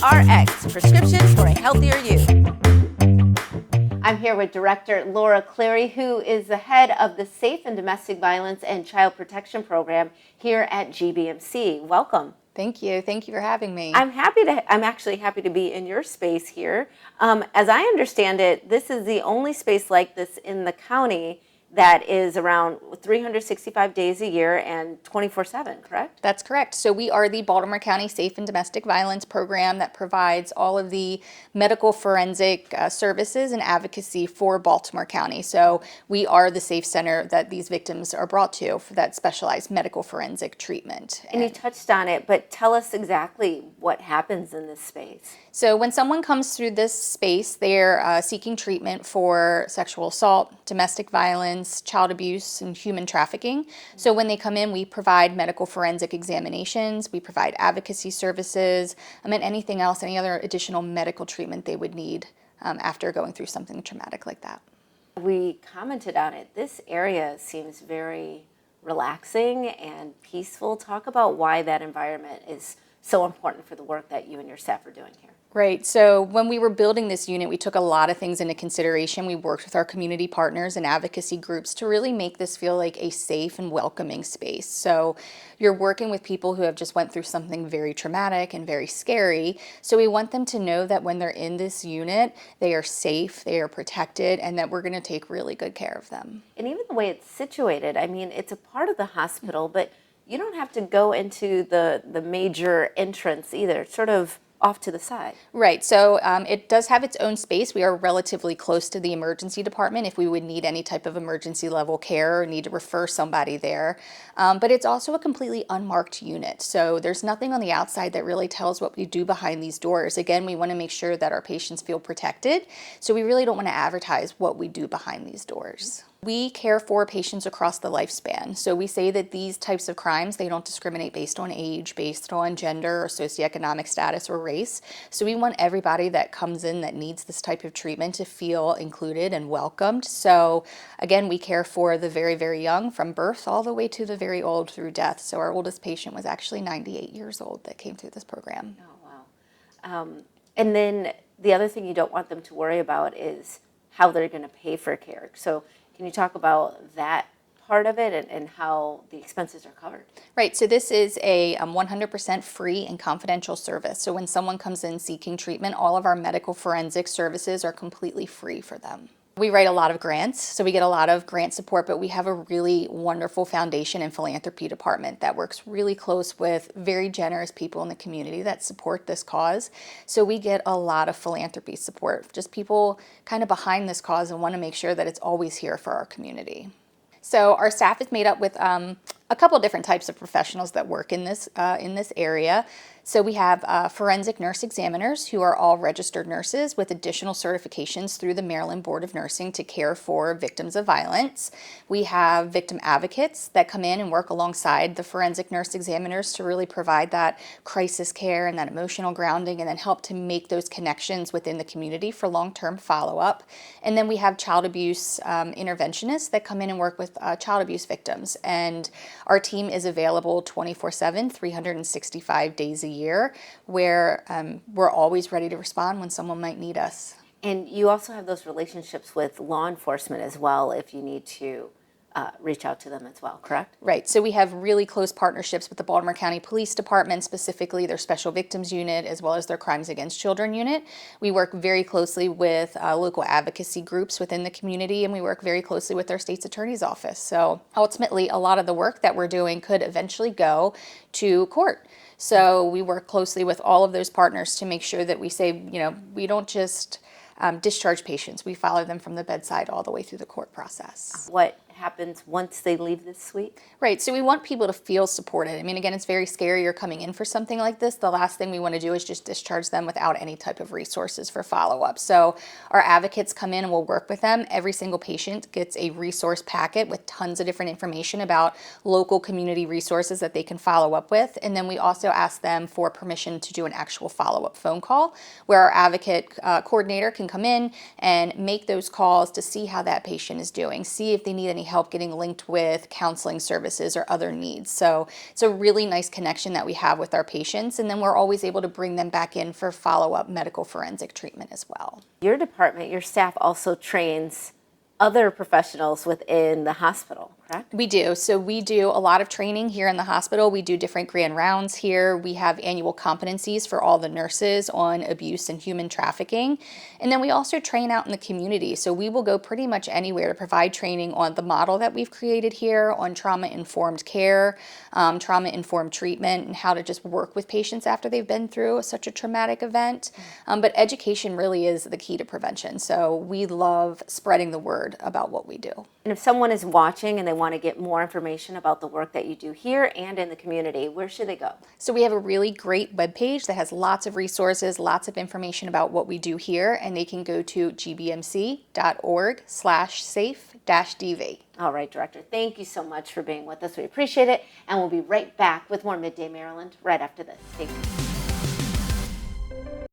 PRX, Prescriptions for a Healthier You. I'm here with Director Laura Cleary, who is the head of the Safe and Domestic Violence and Child Protection Program here at GBMC. Welcome. Thank you. Thank you for having me. I'm actually happy to be in your space here. As I understand it, this is the only space like this in the county that is around 365 days a year and 24/7, correct? That's correct. So we are the Baltimore County Safe and Domestic Violence Program that provides all of the medical forensic services and advocacy for Baltimore County. So we are the safe center that these victims are brought to for that specialized medical forensic treatment. And you touched on it, but tell us exactly what happens in this space. So when someone comes through this space, they're seeking treatment for sexual assault, domestic violence, child abuse, and human trafficking. So when they come in, we provide medical forensic examinations, we provide advocacy services, and anything else, any other additional medical treatment they would need after going through something traumatic like that. We commented on it. This area seems very relaxing and peaceful. Talk about why that environment is so important for the work that you and your staff are doing here. Right. So when we were building this unit, we took a lot of things into consideration. We worked with our community partners and advocacy groups to really make this feel like a safe and welcoming space. So you're working with people who have just went through something very traumatic and very scary. So we want them to know that when they're in this unit, they are safe, they are protected, and that we're going to take really good care of them. And even the way it's situated, I mean, it's a part of the hospital, but you don't have to go into the major entrance either. It's sort of off to the side. Right. So it does have its own space. We are relatively close to the emergency department if we would need any type of emergency level care or need to refer somebody there. But it's also a completely unmarked unit. So there's nothing on the outside that really tells what we do behind these doors. Again, we want to make sure that our patients feel protected. So we really don't want to advertise what we do behind these doors. We care for patients across the lifespan. So we say that these types of crimes, they don't discriminate based on age, based on gender or socioeconomic status or race. So we want everybody that comes in that needs this type of treatment to feel included and welcomed. So again, we care for the very, very young from birth all the way to the very old through death. So our oldest patient was actually 98 years old that came through this program. Oh, wow. And then the other thing you don't want them to worry about is how they're going to pay for care. So can you talk about that part of it and how the expenses are covered? Right, so this is a 100% free and confidential service. So when someone comes in seeking treatment, all of our medical forensic services are completely free for them. We write a lot of grants, so we get a lot of grant support, but we have a really wonderful foundation and philanthropy department that works really close with very generous people in the community that support this cause. So we get a lot of philanthropy support, just people kind of behind this cause and want to make sure that it's always here for our community. So our staff is made up with a couple different types of professionals that work in this area. So we have forensic nurse examiners who are all registered nurses with additional certifications through the Maryland Board of Nursing to care for victims of violence. We have victim advocates that come in and work alongside the forensic nurse examiners to really provide that crisis care and that emotional grounding and then help to make those connections within the community for long-term follow-up. And then we have child abuse interventionists that come in and work with child abuse victims. And our team is available 24/7, 365 days a year, where we're always ready to respond when someone might need us. And you also have those relationships with law enforcement as well if you need to reach out to them as well, correct? Right. So we have really close partnerships with the Baltimore County Police Department, specifically their Special Victims Unit, as well as their Crimes Against Children Unit. We work very closely with local advocacy groups within the community, and we work very closely with our state's attorney's office. So ultimately, a lot of the work that we're doing could eventually go to court. So we work closely with all of those partners to make sure that we say, we don't just discharge patients. We follow them from the bedside all the way through the court process. What happens once they leave this suite? Right, so we want people to feel supported. I mean, again, it's very scary. You're coming in for something like this. The last thing we want to do is just discharge them without any type of resources for follow-up. So our advocates come in and we'll work with them. Every single patient gets a resource packet with tons of different information about local community resources that they can follow up with. And then we also ask them for permission to do an actual follow-up phone call where our advocate coordinator can come in and make those calls to see how that patient is doing, see if they need any help help getting linked with counseling services or other needs. So it's a really nice connection that we have with our patients, and then we're always able to bring them back in for follow-up medical forensic treatment as well. Your department, your staff also trains other professionals within the hospital, correct? We do. So we do a lot of training here in the hospital. We do different grand rounds here. We have annual competencies for all the nurses on abuse and human trafficking. And then we also train out in the community. So we will go pretty much anywhere to provide training on the model that we've created here, on trauma-informed care, trauma-informed treatment, and how to just work with patients after they've been through such a traumatic event. But education really is the key to prevention. So we love spreading the word about what we do. And if someone is watching and they want to get more information about the work that you do here and in the community, where should they go? So we have a really great webpage that has lots of resources, lots of information about what we do here, and they can go to gbmc.org/safe-dv. All right, Director, thank you so much for being with us. We appreciate it, and we'll be right back with more Midday Maryland right after this. Thank you.